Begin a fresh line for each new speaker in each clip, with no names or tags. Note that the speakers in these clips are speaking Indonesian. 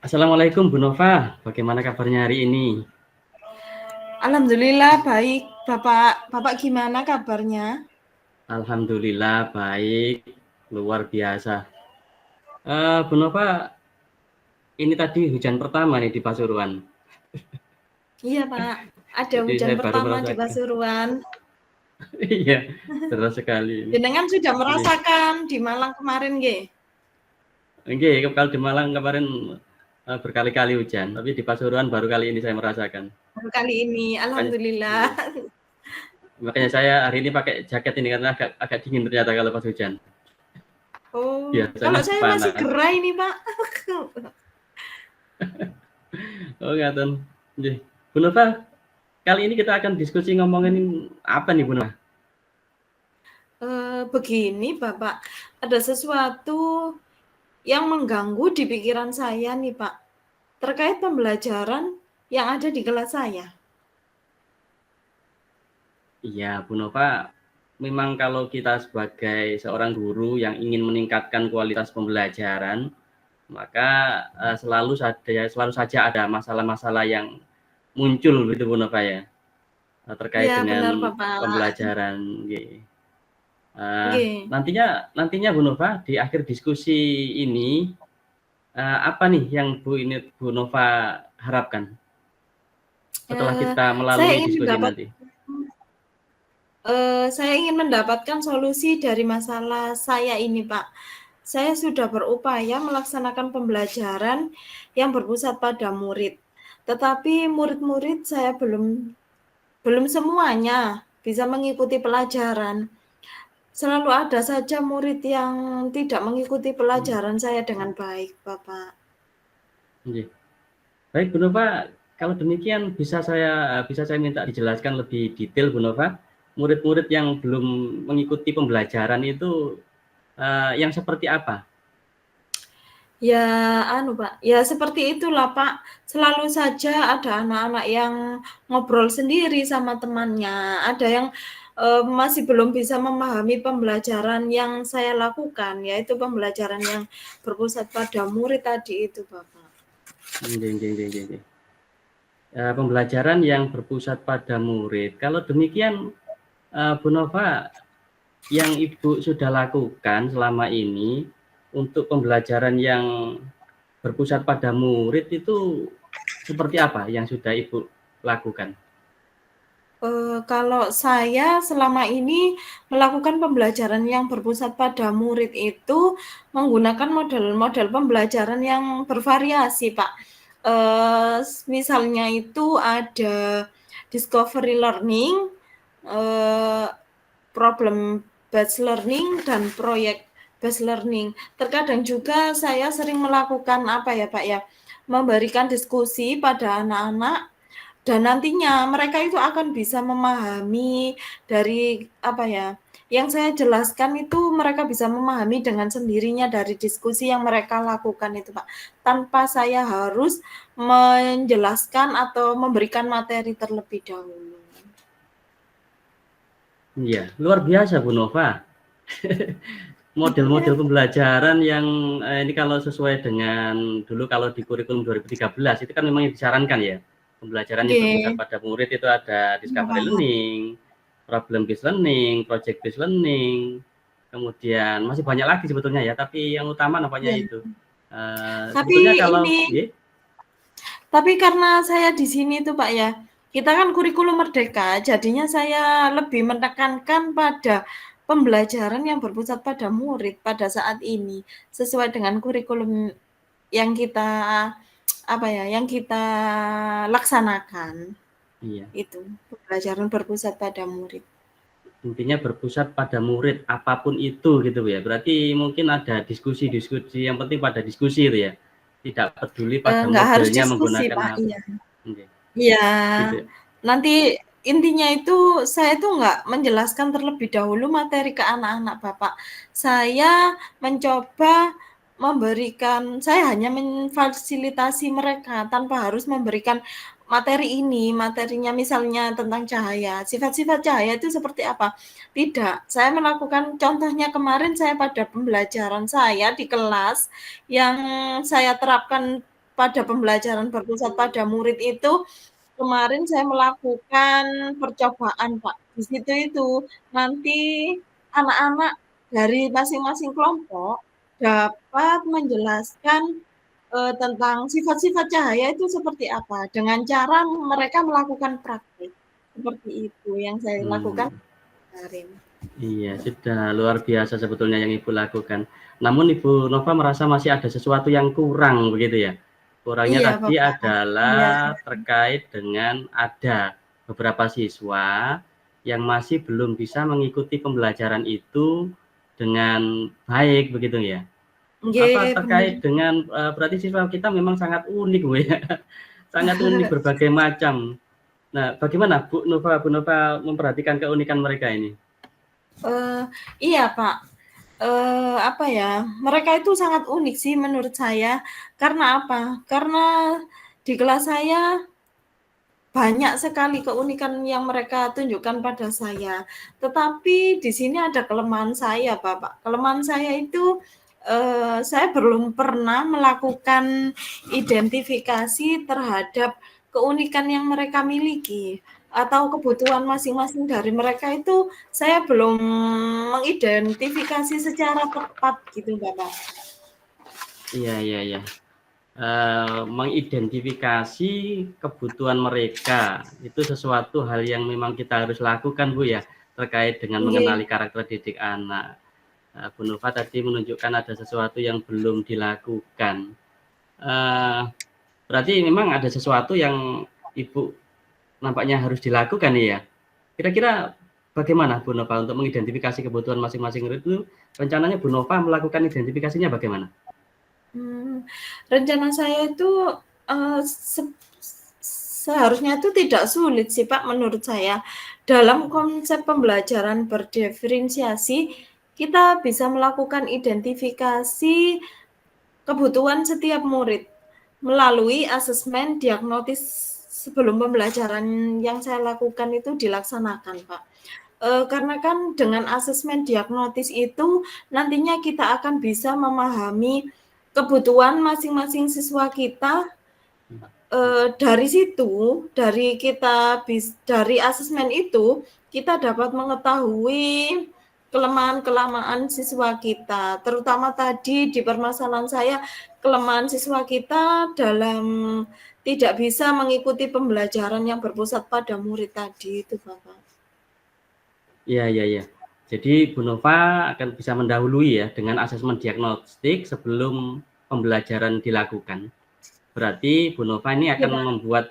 Assalamualaikum Bu Nova, bagaimana kabarnya hari ini?
Alhamdulillah baik, Bapak gimana kabarnya?
Alhamdulillah baik, luar biasa. Bu Nova, ini tadi hujan pertama nih di Pasuruan.
Iya Pak, ada
Jadi
hujan
saya baru
pertama di
merasakan.
Pasuruan.
Iya, deras sekali ini.
Jenengan sudah
Ini.
merasakan di Malang kemarin nggih?
Oke, kalau di Malang kemarin berkali-kali hujan, tapi di Pasuruan baru kali ini saya merasakan.
Baru kali ini,
Makanya,
alhamdulillah.
iya. Makanya saya hari ini pakai jaket ini karena agak dingin ternyata kalau pas hujan.
Oh,
Biasanya
kalau saya masih
panas.
gerai nih Pak.
Oh, ngaten. Nggih. Bu Nova, kali ini kita akan diskusi ngomongin apa nih Bu Nova?
Begini Bapak, ada sesuatu yang mengganggu di pikiran saya nih Pak, terkait pembelajaran yang ada di kelas saya.
Iya, Bu Nova, memang kalau kita sebagai seorang guru yang ingin meningkatkan kualitas pembelajaran, maka selalu saja ada masalah-masalah yang muncul gitu Bu Nova ya, terkait
Iya benar
dengan
Bapak.
pembelajaran.
Nggih.
Nantinya Bu Nova di akhir diskusi ini apa nih yang Bu Nova harapkan setelah
Eh,
kita
saya
melalui
ingin
diskusi
mendapat
nanti?
Saya ingin mendapatkan solusi dari masalah saya ini, Pak. Saya sudah berupaya melaksanakan pembelajaran yang berpusat pada murid, tetapi murid-murid saya belum semuanya bisa mengikuti pelajaran. Selalu ada saja murid yang tidak mengikuti pelajaran saya dengan baik, Bapak.
Nggih. Baik Bu Nova, kalau demikian bisa saya minta dijelaskan lebih detail Bu Nova, murid-murid yang belum mengikuti pembelajaran itu yang seperti apa?
Ya, Pak, ya seperti itulah, Pak. Selalu saja ada anak-anak yang ngobrol sendiri sama temannya, ada yang, masih belum bisa memahami pembelajaran yang saya lakukan, yaitu pembelajaran yang berpusat pada murid tadi itu, Bapak.
Nggih. Pembelajaran yang berpusat pada murid. Kalau demikian, Bu Nova, yang Ibu sudah lakukan selama ini untuk pembelajaran yang berpusat pada murid itu seperti apa yang sudah Ibu lakukan?
Kalau saya selama ini melakukan pembelajaran yang berpusat pada murid itu menggunakan model-model pembelajaran yang bervariasi, Pak. Misalnya itu ada discovery learning, eee, problem based learning, dan project based learning. Terkadang juga saya sering melakukan apa ya, Pak, ya, memberikan diskusi pada anak-anak dan nantinya mereka itu akan bisa memahami dari apa ya, yang saya jelaskan itu mereka bisa memahami dengan sendirinya dari diskusi yang mereka lakukan itu, Pak. Tanpa saya harus menjelaskan atau memberikan materi terlebih dahulu.
Iya, luar biasa Bu Nova. Model-model pembelajaran yang ini kalau sesuai dengan dulu kalau di kurikulum 2013 itu kan memang disarankan ya. Pembelajaran yang berpusat
Nggih,
pada murid itu ada
iya,
discovery
Pak.
learning, problem based learning, project based learning, kemudian masih banyak lagi sebetulnya ya, tapi yang utama nampaknya
Iya.
itu. Sebetulnya
Tapi
kalau
ini Tapi karena saya di sini tuh Pak ya, kita kan kurikulum merdeka, jadinya saya lebih menekankan pada pembelajaran yang berpusat pada murid pada saat ini, sesuai dengan kurikulum yang kita, apa ya, yang kita laksanakan,
iya,
itu, pembelajaran berpusat pada murid.
intinya berpusat pada murid apapun itu gitu ya. Berarti mungkin ada diskusi-diskusi yang penting pada diskusi itu ya. Tidak peduli pada
Nggak harus
modelnya
diskusi
menggunakan
Pak,
apa.
iya.
Oke,
Iya,
gitu ya.
nanti intinya itu saya tuh nggak menjelaskan terlebih dahulu materi ke anak-anak Bapak. Saya mencoba saya hanya memfasilitasi mereka tanpa harus memberikan materi ini, materinya misalnya tentang cahaya. Sifat-sifat cahaya itu seperti apa? Tidak, saya melakukan contohnya kemarin saya pada pembelajaran saya di kelas yang saya terapkan pada pembelajaran berpusat pada murid itu, kemarin saya melakukan percobaan, Pak. Di situ itu, nanti anak-anak dari masing-masing kelompok dapat menjelaskan, tentang sifat-sifat cahaya itu seperti apa, dengan cara mereka melakukan praktik. Seperti itu yang saya lakukan
Hmm.
kemarin.
Iya, sudah luar biasa sebetulnya yang Ibu lakukan. Namun Ibu Nova merasa masih ada sesuatu yang kurang begitu ya? Kurangnya
Iya,
tadi
Bapak. Iya.
adalah terkait dengan ada beberapa siswa yang masih belum bisa mengikuti pembelajaran itu dengan baik begitu ya? Apa
Nggih, bener.
terkait dengan berarti siswa kita memang sangat unik Bu ya? Sangat unik berbagai macam. Nah, bagaimana Bu Nova memperhatikan keunikan mereka ini?
Iya, Pak. Apa ya, mereka itu sangat unik sih menurut saya. Karena apa? Karena di kelas saya banyak sekali keunikan yang mereka tunjukkan pada saya. Tetapi di sini ada kelemahan saya, Bapak. Kelemahan saya itu, saya belum pernah melakukan identifikasi terhadap keunikan yang mereka miliki, atau kebutuhan masing-masing dari mereka itu saya belum mengidentifikasi secara tepat gitu, Bapak.
Iya. Mengidentifikasi kebutuhan mereka, itu sesuatu hal yang memang kita harus lakukan Bu ya, terkait dengan
Nggih.
mengenali karakter didik anak. Bu Nova tadi menunjukkan ada sesuatu yang belum dilakukan. Berarti memang ada sesuatu yang Ibu nampaknya harus dilakukan nih ya. Kira-kira bagaimana Bu Nova untuk mengidentifikasi kebutuhan masing-masing murid itu, rencananya Bu Nova melakukan identifikasinya bagaimana?
Rencana saya itu, seharusnya itu tidak sulit sih, Pak, menurut saya. Dalam konsep pembelajaran berdiferensiasi, kita bisa melakukan identifikasi kebutuhan setiap murid melalui asesmen diagnotis sebelum pembelajaran yang saya lakukan itu dilaksanakan, Pak. Karena kan dengan asesmen diagnotis itu nantinya kita akan bisa memahami kebutuhan masing-masing siswa kita. Dari situ, dari asesmen itu, kita dapat mengetahui kelemahan-kelemahan siswa kita, terutama tadi di permasalahan saya, kelemahan siswa kita dalam tidak bisa mengikuti pembelajaran yang berpusat pada murid tadi itu, Bapak.
Iya. Jadi Bu Nova akan bisa mendahului ya dengan asesmen diagnostik sebelum pembelajaran dilakukan. Berarti Bu Nova ini
Iya,
akan
Pak.
membuat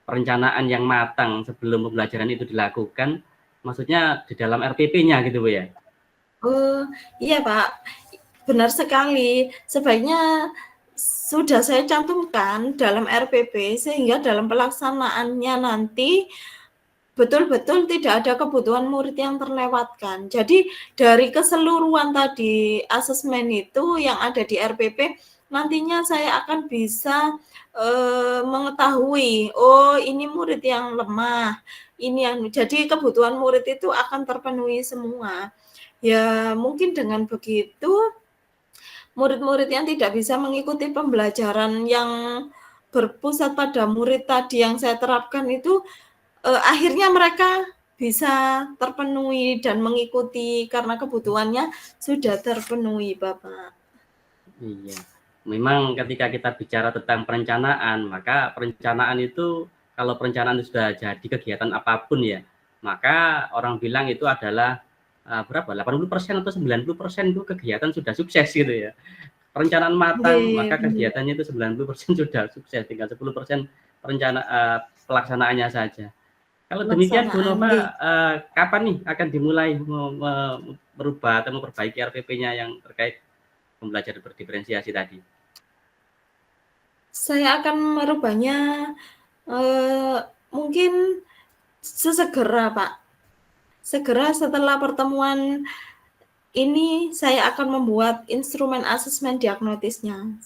perencanaan yang matang sebelum pembelajaran itu dilakukan, maksudnya di dalam RPP-nya gitu Bu ya?
Oh, iya, Pak, benar sekali. Sebaiknya sudah saya cantumkan dalam RPP sehingga dalam pelaksanaannya nanti betul-betul tidak ada kebutuhan murid yang terlewatkan. Jadi dari keseluruhan tadi asesmen itu yang ada di RPP, nantinya saya akan bisa, mengetahui, oh ini murid yang lemah, ini yang jadi kebutuhan murid itu akan terpenuhi semua. Ya mungkin dengan begitu, murid-murid yang tidak bisa mengikuti pembelajaran yang berpusat pada murid tadi yang saya terapkan itu, akhirnya mereka bisa terpenuhi dan mengikuti karena kebutuhannya sudah terpenuhi, Bapak.
Iya. Memang ketika kita bicara tentang perencanaan, maka perencanaan itu kalau perencanaan sudah jadi kegiatan apapun ya, maka orang bilang itu adalah berapa? 80% atau 90% itu kegiatan sudah sukses gitu ya. Perencanaan matang,
Nggih,
maka
bener.
kegiatannya itu 90% sudah sukses, tinggal 10% pelaksanaannya saja. Kalau demikian Bu
Pelaksanaan, nggih.
Nova, kapan nih akan dimulai merubah atau memperbaiki RPP-nya yang terkait pembelajaran berdiferensiasi tadi?
Saya akan merubahnya, mungkin sesegera, Pak. Segera setelah pertemuan ini saya akan membuat instrumen asesmen diagnostisnya.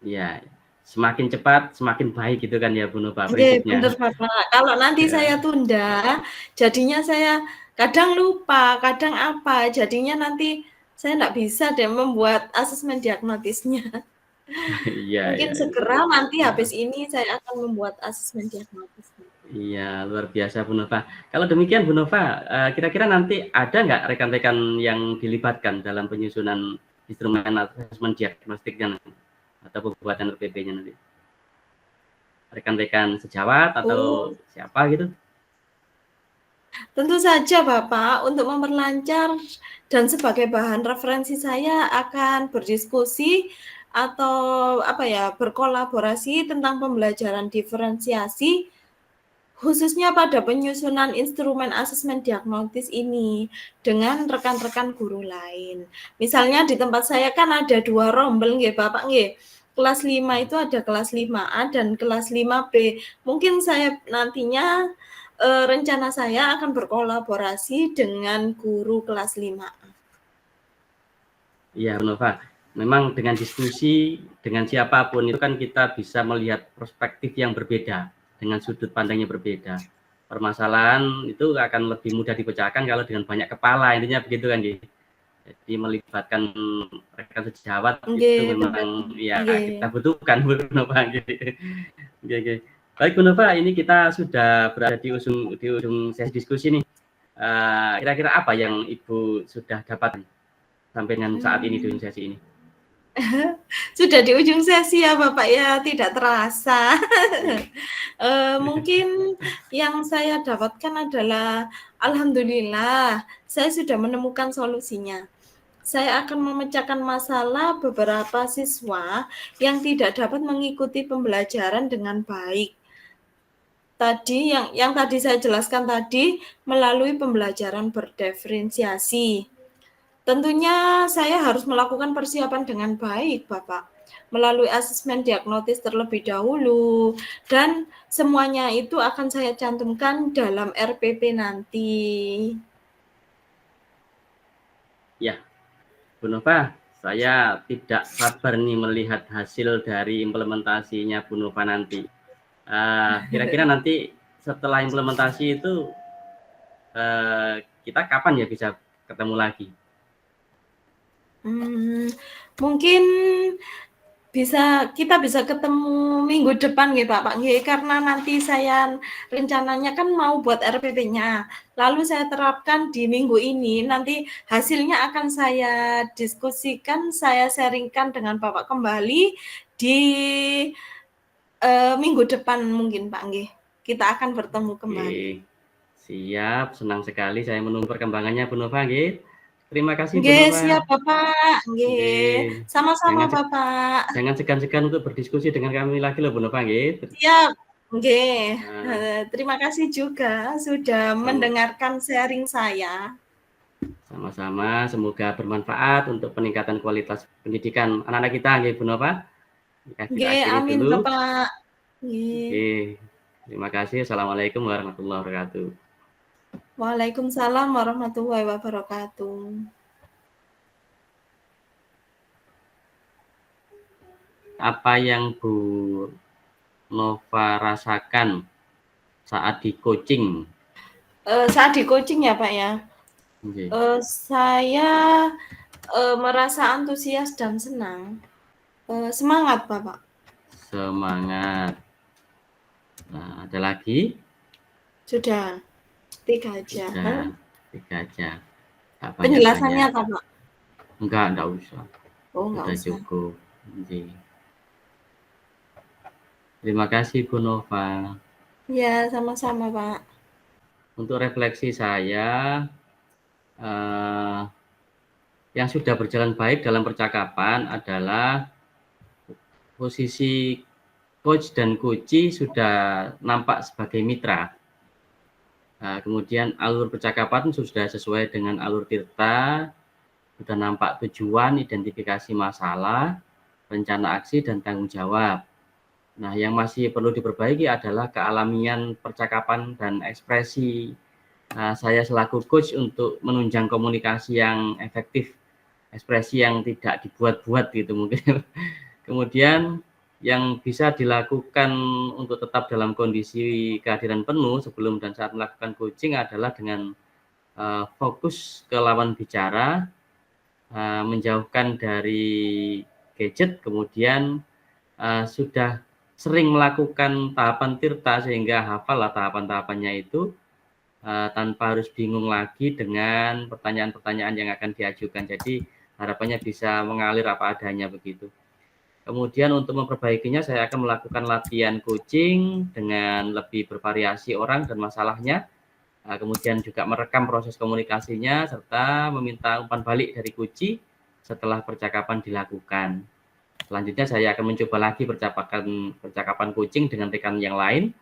Iya, semakin cepat semakin baik gitu kan ya Bu Nova
Nggih, bener,
prinsipnya.
Bapak. Kalau nanti saya
Ya.
tunda, jadinya saya kadang lupa, kadang apa, jadinya nanti saya nggak bisa deh membuat asesmen diagnostisnya.
Iya,
Mungkin
iya, iya.
segera nanti
Heeh.
habis ini saya akan membuat asesmen diagnosis.
Iya, luar biasa Bu Nova. Kalau demikian Bu Nova, kira-kira nanti ada nggak rekan-rekan yang dilibatkan dalam penyusunan instrumen asesmen diagnostiknya nanti, atau pembuatan RPP-nya nanti? Rekan-rekan sejawat
Oh,
atau siapa gitu?
tentu saja Bapak, untuk memperlancar dan sebagai bahan referensi saya akan berdiskusi atau berkolaborasi tentang pembelajaran diferensiasi khususnya pada penyusunan instrumen asesmen diagnostis ini dengan rekan-rekan guru lain. Misalnya di tempat saya kan ada 2 rombel nggih Bapak nggih. Kelas 5 itu ada kelas 5A dan kelas 5B. Mungkin saya nantinya rencana saya akan berkolaborasi dengan guru kelas 5A.
Iya Bu Nova, memang dengan diskusi dengan siapapun itu kan kita bisa melihat perspektif yang berbeda, dengan sudut pandang yang berbeda. Permasalahan itu akan lebih mudah dipecahkan kalau dengan banyak kepala, intinya begitu kan, Ji. Jadi melibatkan rekan sejawat itu
Nggih,
memang ya
nggih.
kita butuhkan Bu Nova gitu. Oke, oke. Baik Bu Nova, ini kita sudah berada di ujung sesi diskusi nih. Kira-kira apa yang Ibu sudah dapat sampai dengan saat ini di ujung sesi ini?
Sudah di ujung sesi ya Bapak ya, tidak terasa. Mungkin yang saya dapatkan adalah alhamdulillah saya sudah menemukan solusinya. Saya akan memecahkan masalah beberapa siswa yang tidak dapat mengikuti pembelajaran dengan baik. Tadi yang tadi saya jelaskan tadi melalui pembelajaran berdiferensiasi. Tentunya saya harus melakukan persiapan dengan baik, Bapak. Melalui asesmen diagnosis terlebih dahulu dan semuanya itu akan saya cantumkan dalam RPP nanti.
Ya, Bu Nova, saya tidak sabar nih melihat hasil dari implementasinya Bu Nova nanti. Kira-kira nanti setelah implementasi itu kita kapan ya bisa ketemu lagi?
Mungkin kita bisa ketemu minggu depan nggih Bapak nggih, karena nanti saya rencananya kan mau buat RPP-nya, lalu saya terapkan di minggu ini, nanti hasilnya akan saya diskusikan, saya sharing-kan dengan Bapak kembali di minggu depan mungkin Pak nggih. Kita akan bertemu kembali.
Oke, siap. Senang sekali saya menunggu perkembangannya Bu Nova, nggih. Terima kasih Bu
Nggih, siap
Nova.
Bapak, nggih.
Nggih.
Sama-sama
Jangan
Bapak.
jangan segan-segan untuk berdiskusi dengan kami lagi loh Bu Nova, nggih.
Siap, nggih.
Nah,
Terima kasih juga sudah
sama-
mendengarkan sharing saya.
sama-sama, semoga bermanfaat untuk peningkatan kualitas pendidikan anak-anak kita, nggih Bu Nova. Ya, kita
Nggih,
akhiri
amin
dulu.
Bapak. Nggih.
Oke, terima kasih. Assalamualaikum warahmatullahi wabarakatuh.
Waalaikumsalam warahmatullahi wabarakatuh.
Apa yang Bu Nova rasakan saat di coaching?
Saat di coaching ya Pak ya,
Oke,
saya merasa antusias dan senang. Semangat Bapak.
semangat. Nah, ada lagi?
Sudah, 3 aja.
Sudah, 3 aja. Nggak
Penjelasannya
banyak-banyak.
Bapak?
Enggak usah.
Oh, nggak
Sudah
usah.
cukup. Oke. Terima kasih Bu Nova.
Ya, sama-sama Pak.
Untuk refleksi saya, eh, yang sudah berjalan baik dalam percakapan adalah posisi coach dan coachee sudah nampak sebagai mitra. Nah, kemudian alur percakapan sudah sesuai dengan alur Tirta, sudah nampak tujuan, identifikasi masalah, rencana aksi, dan tanggung jawab. Nah, yang masih perlu diperbaiki adalah kealamian percakapan dan ekspresi saya selaku coach untuk menunjang komunikasi yang efektif, ekspresi yang tidak dibuat-buat gitu mungkin. Kemudian yang bisa dilakukan untuk tetap dalam kondisi kehadiran penuh sebelum dan saat melakukan coaching adalah dengan fokus ke lawan bicara, menjauhkan dari gadget, kemudian sudah sering melakukan tahapan tirta sehingga hafal tahapan-tahapannya itu, tanpa harus bingung lagi dengan pertanyaan-pertanyaan yang akan diajukan. Jadi harapannya bisa mengalir apa adanya begitu. Kemudian untuk memperbaikinya saya akan melakukan latihan coaching dengan lebih bervariasi orang dan masalahnya, kemudian juga merekam proses komunikasinya serta meminta umpan balik dari coach setelah percakapan dilakukan. Selanjutnya saya akan mencoba lagi percakapan coaching dengan rekan yang lain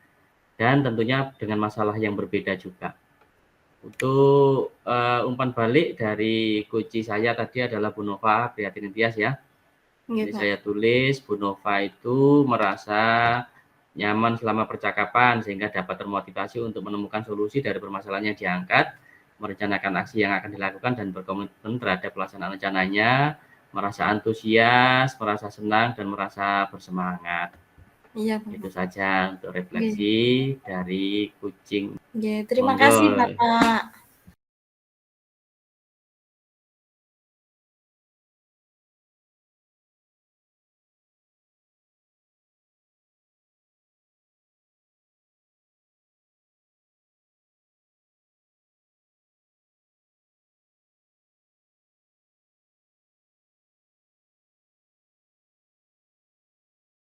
dan tentunya dengan masalah yang berbeda juga. Untuk umpan balik dari coach saya tadi adalah Bu Nova Prihatin Tias ya.
Nggih,
Jadi
Pak.
saya tulis Bu Nova itu merasa nyaman selama percakapan sehingga dapat termotivasi untuk menemukan solusi dari permasalahan yang diangkat, merencanakan aksi yang akan dilakukan dan berkomitmen terhadap pelaksanaan rencananya, merasa antusias, merasa senang dan merasa bersemangat.
Iya,
Itu
Bapak.
saja untuk
Nggih.
refleksi dari kucing.
Nggih, terima
Monggo.
kasih, Bapak.